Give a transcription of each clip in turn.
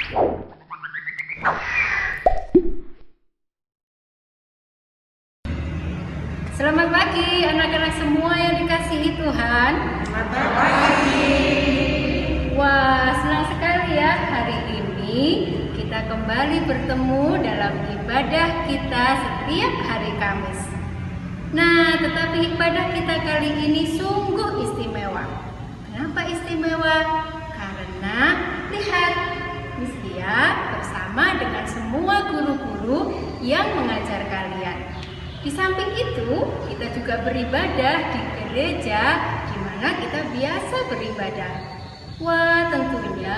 Selamat pagi anak-anak semua yang dikasihi Tuhan. Selamat pagi. Wah, senang sekali ya hari ini kita kembali bertemu dalam ibadah kita setiap hari Kamis. Nah, tetapi ibadah kita kali ini sungguh istimewa. Kenapa istimewa? Karena lihat, Miss Lia bersama dengan semua guru-guru yang mengajar kalian. Di samping itu, kita juga beribadah di gereja di mana kita biasa beribadah. Wah, tentunya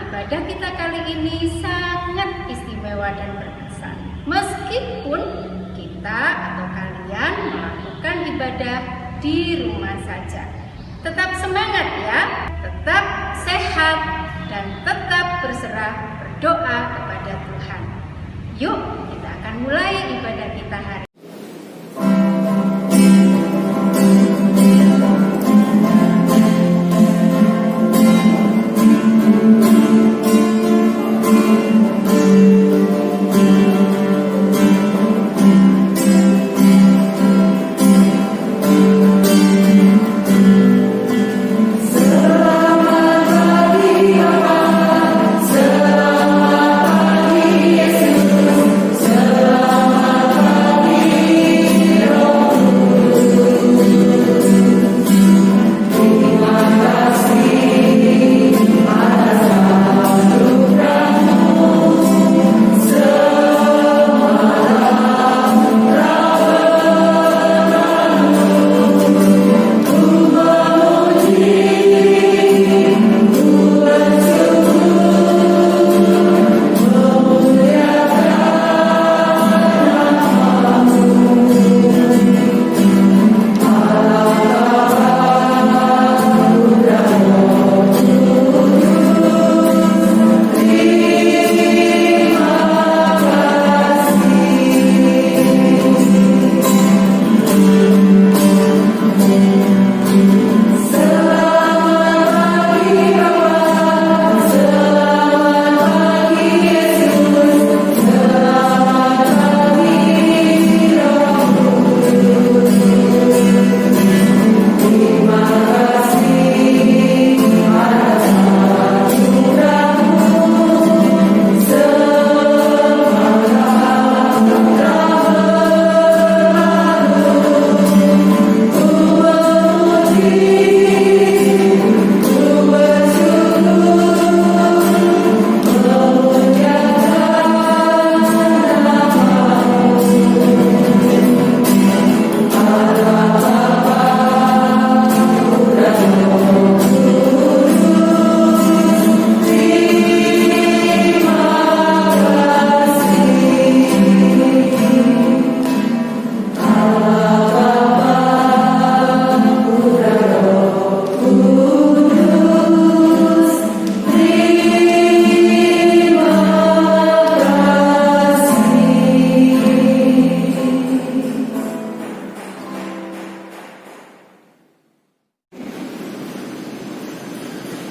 ibadah kita kali ini sangat istimewa dan berkesan. Meskipun kita atau kalian melakukan ibadah di rumah saja. Tetap semangat ya, tetap sehat dan tetap berserah berdoa kepada Tuhan. Yuk, kita akan mulai ibadah kita hari ini.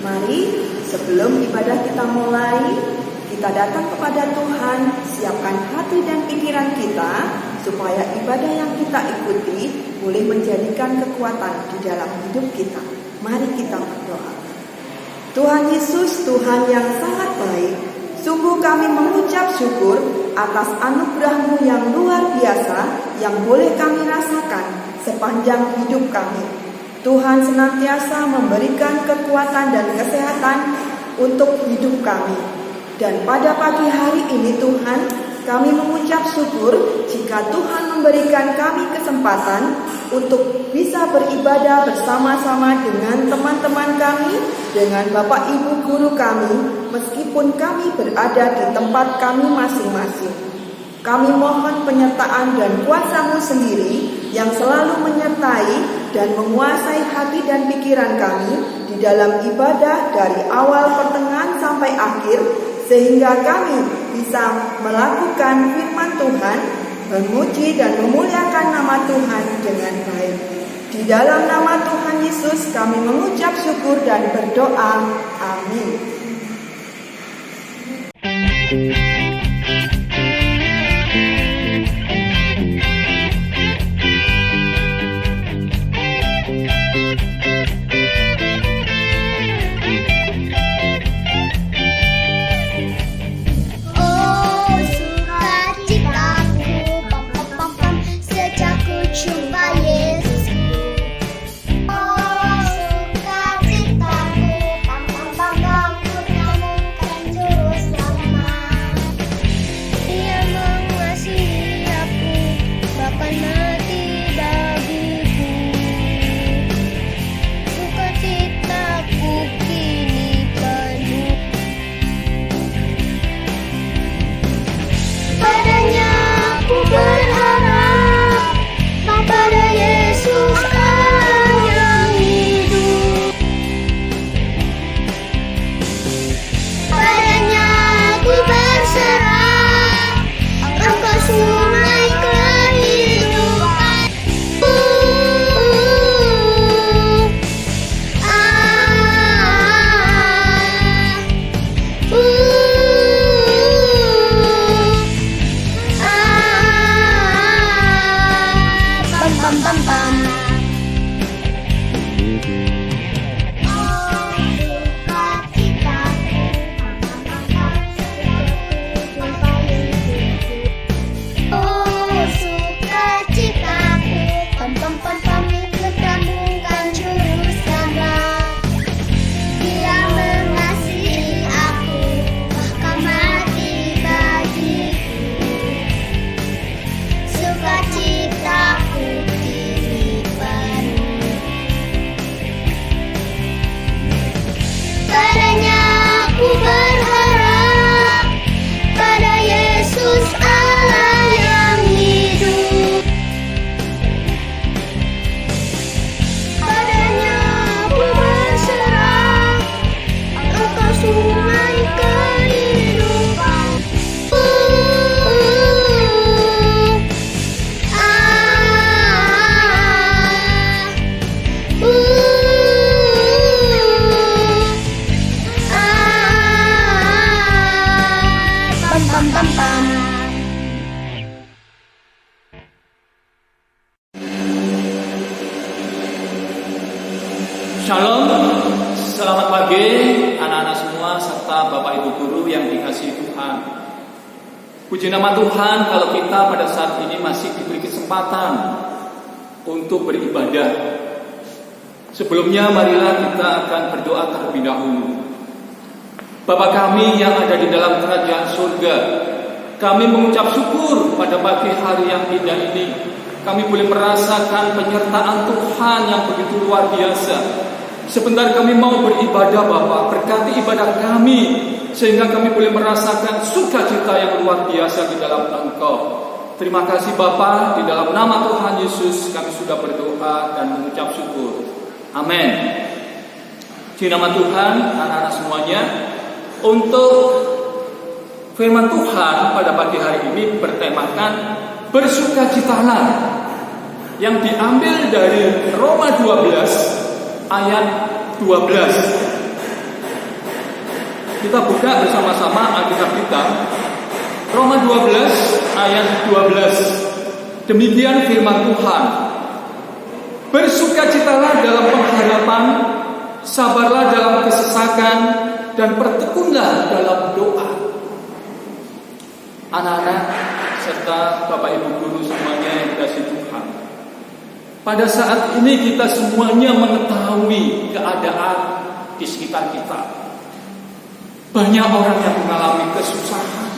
Mari sebelum ibadah kita mulai, kita datang kepada Tuhan, siapkan hati dan pikiran kita supaya ibadah yang kita ikuti boleh menjadikan kekuatan di dalam hidup kita. Mari kita berdoa. Tuhan Yesus, Tuhan yang sangat baik, sungguh kami mengucap syukur atas anugerah-Mu yang luar biasa yang boleh kami rasakan sepanjang hidup kami. Tuhan senantiasa memberikan kekuatan dan kesehatan untuk hidup kami. Dan pada pagi hari ini Tuhan, kami mengucap syukur jika Tuhan memberikan kami kesempatan untuk bisa beribadah bersama-sama dengan teman-teman kami, dengan Bapak Ibu Guru kami, meskipun kami berada di tempat kami masing-masing. Kami mohon penyertaan dan kuasa-Mu sendiri yang selalu menyertai dan menguasai hati dan pikiran kami di dalam ibadah dari awal pertengahan sampai akhir, sehingga kami bisa melakukan firman Tuhan, memuji dan memuliakan nama Tuhan dengan baik. Di dalam nama Tuhan Yesus kami mengucap syukur dan berdoa. Amin. Shalom, selamat pagi anak-anak semua serta Bapak Ibu Guru yang dikasihi Tuhan. Puji nama Tuhan kalau kita pada saat ini masih diberi kesempatan untuk beribadah. Sebelumnya marilah kita akan berdoa terlebih dahulu. Bapa kami yang ada di dalam kerajaan surga, kami mengucap syukur pada pagi hari yang indah ini. Kami boleh merasakan penyertaan Tuhan yang begitu luar biasa. Sebentar kami mau beribadah Bapa, berkati ibadah kami sehingga kami boleh merasakan sukacita yang luar biasa di dalam Engkau. Terima kasih Bapa, di dalam nama Tuhan Yesus kami sudah berdoa dan mengucap syukur. Amin. Di nama Tuhan, anak-anak semuanya, untuk firman Tuhan pada pagi hari ini bertemakan bersukacitalah, yang diambil dari Roma 12 ayat 12. Kita buka bersama-sama Alkitab kita. Roma 12 ayat 12. Demikian firman Tuhan. Bersukacitalah dalam pengharapan, sabarlah dalam kesesakan, dan bertekunlah dalam doa. Anak-anak serta Bapak Ibu Guru semuanya yang dikasihi Tuhan, pada saat ini kita semuanya mengetahui keadaan di sekitar kita. Banyak orang yang mengalami kesusahan,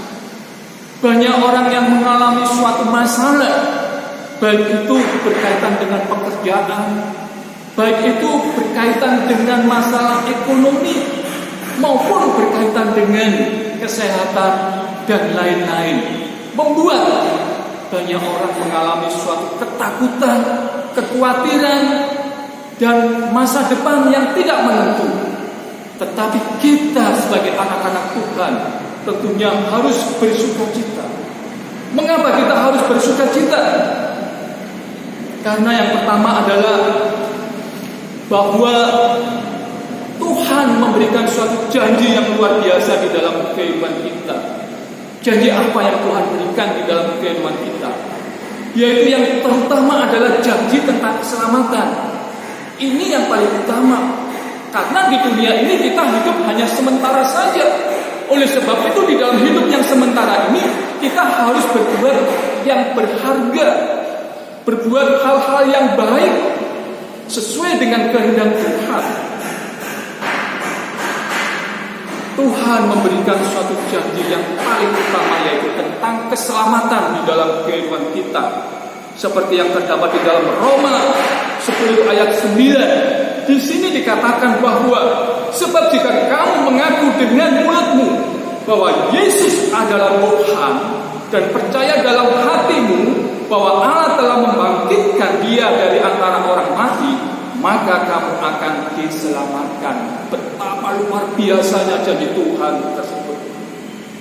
banyak orang yang mengalami suatu masalah, baik itu berkaitan dengan pekerjaan, baik itu berkaitan dengan masalah ekonomi, maupun berkaitan dengan kesehatan dan lain-lain. Membuat banyak orang mengalami suatu ketakutan, kekhawatiran, dan masa depan yang tidak menentu. Tetapi kita sebagai anak-anak Tuhan tentunya harus bersukacita. Mengapa kita harus bersukacita? Karena yang pertama adalah bahwa Tuhan memberikan suatu janji yang luar biasa di dalam kehidupan kita. Janji apa yang Tuhan berikan di dalam kehidupan kita? Yaitu yang terutama adalah janji tentang keselamatan. Ini yang paling utama. Karena di dunia ini kita hidup hanya sementara saja. Oleh sebab itu di dalam hidup yang sementara ini kita harus berbuat yang berharga, berbuat hal-hal yang baik sesuai dengan kehendak Tuhan. Tuhan memberikan suatu janji yang paling utama, yaitu tentang keselamatan di dalam kehidupan kita. Seperti yang terdapat di dalam Roma 10 ayat 9. Di sini dikatakan bahwa sebab jika kamu mengaku dengan mulutmu bahwa Yesus adalah Tuhan dan percaya dalam hatimu bahwa Allah telah membangkitkan Dia dari antara orang mati, maka kamu akan diselamatkan. Betapa luar biasanya janji Tuhan tersebut,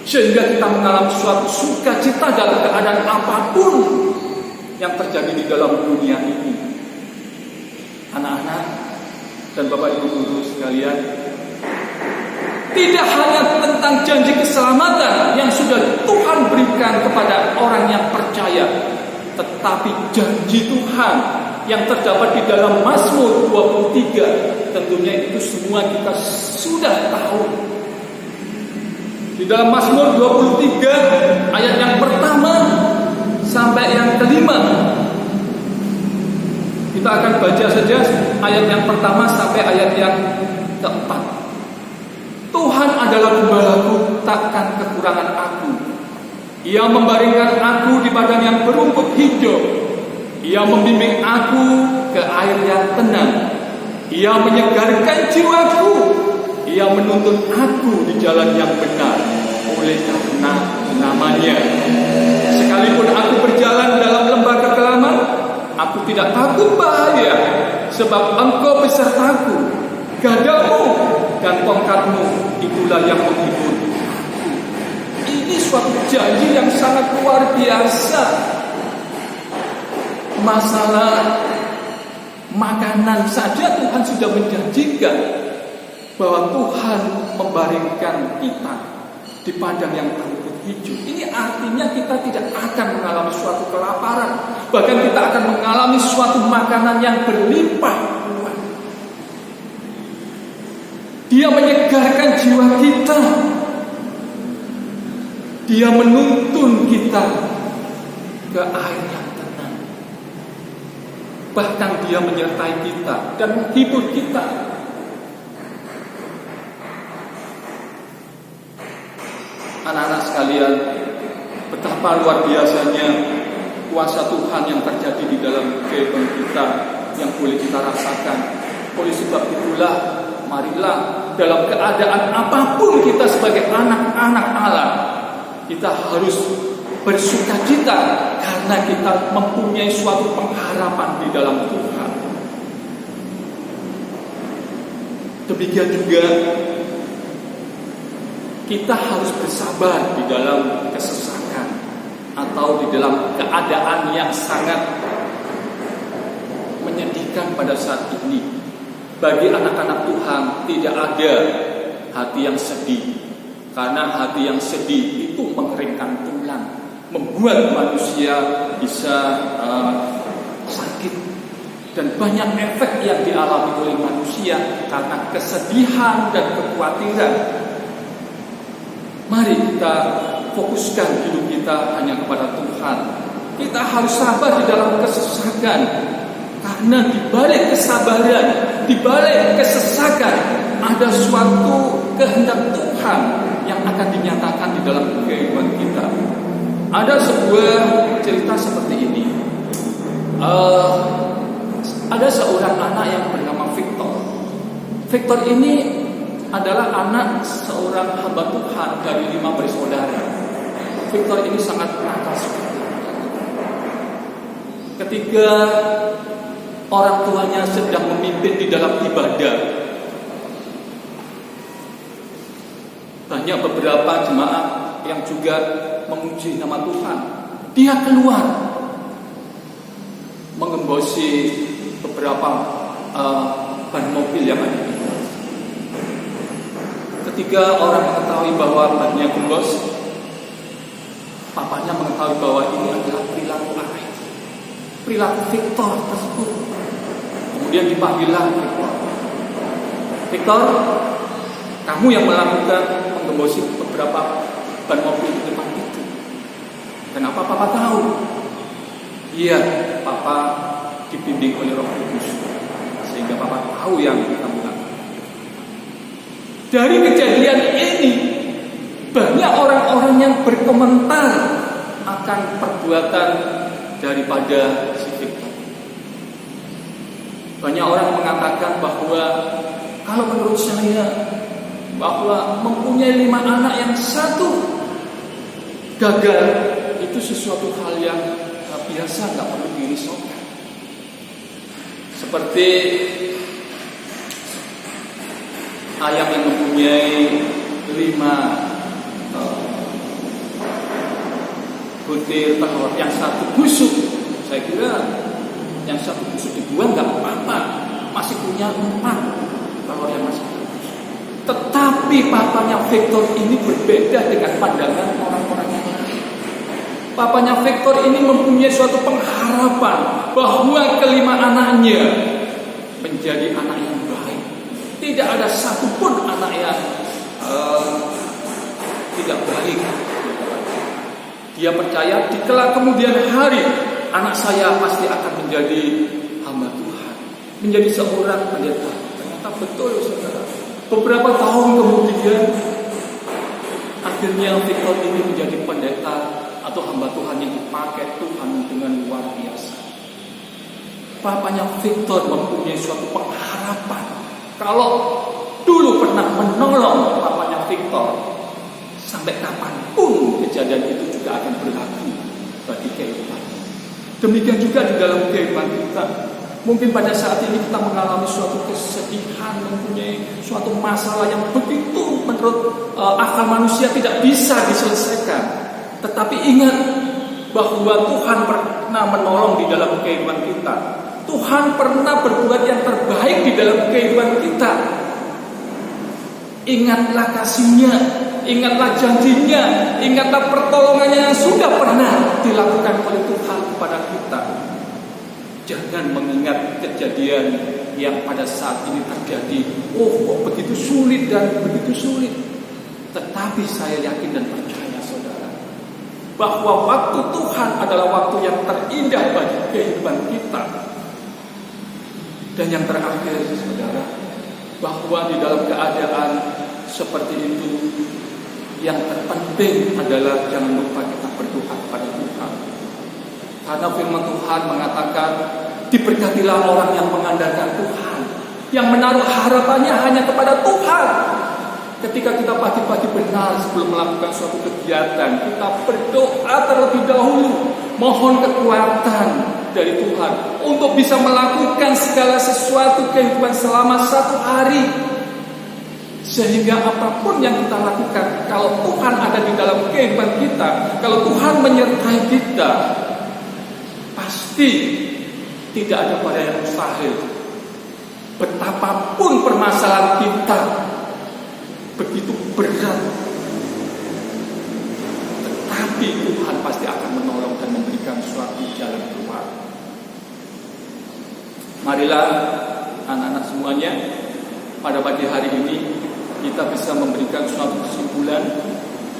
sehingga kita mengalami suatu sukacita dalam keadaan apapun yang terjadi di dalam dunia ini. Anak-anak dan Bapak Ibu guru sekalian, tidak hanya tentang janji keselamatan yang sudah Tuhan berikan kepada orang yang percaya, tetapi janji Tuhan yang terdapat di dalam Mazmur 23, tentunya itu semua kita sudah tahu. Di dalam Mazmur 23 ayat yang pertama sampai yang kelima, kita akan baca saja ayat yang pertama sampai ayat yang keempat. Tuhan adalah gembalaku, takkan kekurangan aku. Ia membaringkan aku di padang yang berumput hijau. Ia membimbing aku ke air yang tenang. Ia menyegarkan jiwaku. Ia menuntun aku di jalan yang benar oleh karena namanya. Sekalipun aku berjalan dalam lembah kekelaman, aku tidak takut bahaya, sebab Engkau besertaku. Gadamu dan tongkatmu itulah yang menghibur. Ini suatu janji yang sangat luar biasa. Masalah makanan saja Tuhan sudah menjanjikan bahwa Tuhan membaringkan kita di padang yang berumput hijau. Ini artinya kita tidak akan mengalami suatu kelaparan, bahkan kita akan mengalami suatu makanan yang berlimpah. Dia menyegarkan jiwa kita. Dia menuntun kita ke air yang tenang. Bahkan Dia menyertai kita dan menghibur kita. Anak-anak sekalian, betapa luar biasanya kuasa Tuhan yang terjadi di dalam kehidupan kita yang boleh kita rasakan. Oleh sebab itulah, marilah dalam keadaan apapun kita sebagai anak-anak Allah, kita harus bersukacita karena kita mempunyai suatu pengharapan di dalam Tuhan. Demikian juga kita harus bersabar di dalam kesesakan atau di dalam keadaan yang sangat menyedihkan pada saat ini. Bagi anak-anak Tuhan tidak ada hati yang sedih, karena hati yang sedih itu mengeringkan tulang, membuat manusia bisa sakit, dan banyak efek yang dialami oleh manusia karena kesedihan dan kekhawatiran. Mari kita fokuskan hidup kita hanya kepada Tuhan. Kita harus sabar di dalam kesesakan, karena di balik kesabaran, di balik kesesakan, ada suatu kehendak Tuhan yang akan dinyatakan di dalam kehidupan kita. Ada sebuah cerita seperti ini. Ada seorang anak yang bernama Victor. Victor ini adalah anak seorang hamba Tuhan dari 5 bersaudara. Victor ini sangat nakal sekali. Ketika orang tuanya sedang memimpin di dalam ibadah, banyak beberapa jemaat yang juga memuji nama Tuhan. Dia keluar mengembosi beberapa ban mobil yang ada. Ketika orang mengetahui bahwa bannya gembos, mengetahui bahwa ini adalah perilaku anak, perilaku Victor tersebut. Kemudian dipanggillah Victor. Victor, kamu yang melakukan menggembosi beberapa ban mobil di depan itu. Kenapa Papa tahu? Iya, Papa dibimbing oleh Roh Kudus, sehingga Papa tahu yang kamu lakukan. Dari kejadian ini, banyak orang-orang yang berkomentar akan perbuatan daripada si Victor. Banyak orang mengatakan bahwa kalau menurut saya, bahwa mempunyai 5 anak yang satu gagal itu sesuatu hal yang biasa, nggak perlu dirisaukan. Seperti ayam yang mempunyai 5 butir telur, yang satu busuk, saya kira yang satu busuk dibuang nggak apa-apa, masih punya 4 telur yang masih bagus. Tetapi papanya Victor ini berbeda dengan pandangan orang-orang yang lain. Papanya Victor ini mempunyai suatu pengharapan bahwa kelima anaknya menjadi anak yang baik. Tidak ada satupun anak yang tidak baik. Dia percaya di kelak kemudian hari anak saya pasti akan menjadi hamba Tuhan, menjadi seorang pendeta. Ternyata betul, saudara. Beberapa tahun kemudian akhirnya Victor ini menjadi pendeta atau hamba Tuhan yang dipakai Tuhan dengan luar biasa. Papanya Victor mempunyai suatu pengharapan. Kalau dulu pernah menolong papanya Victor, sampai kapanpun kejadian itu juga akan berlaku bagi kehidupan. Demikian juga di dalam kehidupan kita. Mungkin pada saat ini kita mengalami suatu kesedihan, mempunyai suatu masalah yang begitu menurut akal manusia tidak bisa diselesaikan. Tetapi ingat bahwa Tuhan pernah menolong di dalam kehidupan kita. Tuhan pernah berbuat yang terbaik di dalam kehidupan kita. Ingatlah kasih-Nya, ingatlah janjinya, ingatlah pertolongannya yang sudah pernah dilakukan oleh Tuhan kepada kita. Jangan mengingat kejadian yang pada saat ini terjadi. Oh, kok begitu sulit dan begitu sulit. Tetapi saya yakin dan percaya, saudara, bahwa waktu Tuhan adalah waktu yang terindah bagi kehidupan kita. Dan yang terakhir, saudara, bahwa di dalam keadaan seperti itu, yang terpenting adalah jangan lupa kita berdoa kepada Tuhan. Karena firman Tuhan mengatakan, diberkatilah orang yang mengandalkan Tuhan, yang menaruh harapannya hanya kepada Tuhan. Ketika kita pagi-pagi benar sebelum melakukan suatu kegiatan, kita berdoa terlebih dahulu, mohon kekuatan dari Tuhan untuk bisa melakukan segala sesuatu kehidupan selama 1 hari. Sehingga apapun yang kita lakukan, kalau Tuhan ada di dalam kehidupan kita, kalau Tuhan menyertai kita, pasti tidak ada pada yang mustahil. Betapapun permasalahan kita begitu berat, tetapi Tuhan pasti akan menolong dan memberikan suatu jalan keluar. Marilah anak-anak semuanya, pada pagi hari ini kita bisa memberikan suatu kesimpulan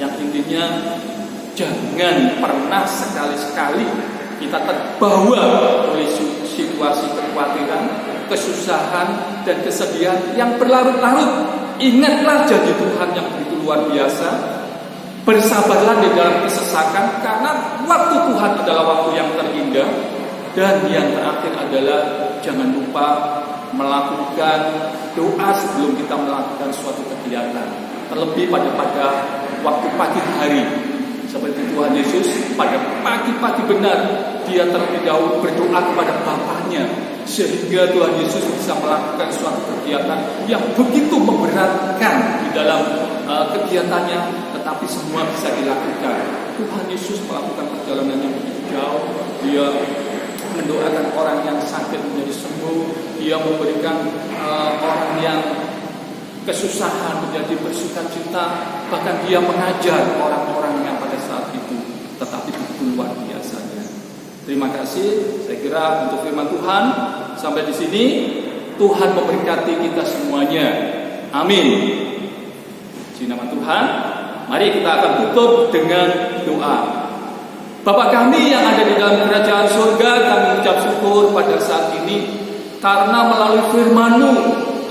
yang intinya, jangan pernah sekali-sekali kita terbawa oleh situasi kekhawatiran, kesusahan, dan kesedihan yang berlarut-larut. Ingatlah janji Tuhan yang begitu luar biasa. Bersabarlah di dalam kesesakan, karena waktu Tuhan adalah waktu yang terindah. Dan yang terakhir adalah jangan lupa melakukan doa sebelum kita melakukan suatu kegiatan. Terlebih pada waktu pagi hari, seperti Tuhan Yesus pada pagi-pagi benar Dia terlebih dahulu berdoa kepada Bapaknya, sehingga Tuhan Yesus bisa melakukan suatu kegiatan yang begitu memberatkan di dalam kegiatannya, tetapi semua bisa dilakukan. Tuhan Yesus melakukan perjalanan yang begitu jauh. Dia mendoakan orang yang sakit menjadi sembuh. Dia memberikan orang yang kesusahan menjadi bersukacita. Bahkan Dia mengajar orang-orang yang pada saat itu. Tetapi begitu Terima kasih. Saya kira untuk firman Tuhan sampai di sini. Tuhan memberkati kita semuanya. Amin. Di nama Tuhan, mari kita akan tutup dengan doa. Bapa kami yang ada di dalam kerajaan surga, kami ucap syukur pada saat ini karena melalui firman-Mu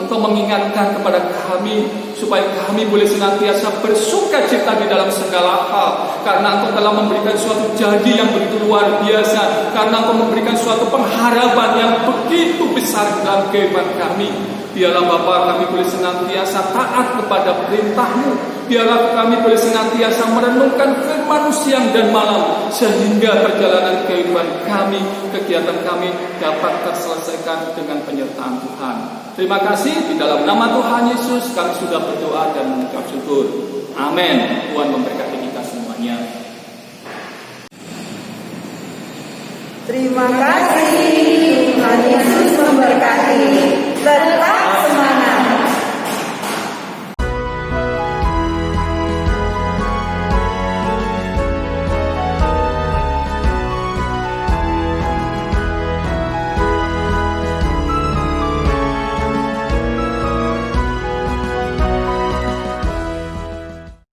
Engkau mengingatkan kepada kami supaya kami boleh senantiasa bersuka cita di dalam segala hal, karena Engkau telah memberikan suatu janji yang begitu luar biasa, karena Engkau memberikan suatu pengharapan yang begitu besar dalam kehidupan kami. Biarlah Bapa kami boleh senantiasa taat kepada perintah-Mu. Biarlah kami boleh senantiasa merenungkan firman-Mu siang dan malam, sehingga perjalanan kehidupan kami, kegiatan kami dapat terselesaikan dengan penyertaan Tuhan. Terima kasih, di dalam nama Tuhan Yesus kami sudah berdoa dan mengucap syukur. Amin. Tuhan memberkati kita semuanya. Terima kasih.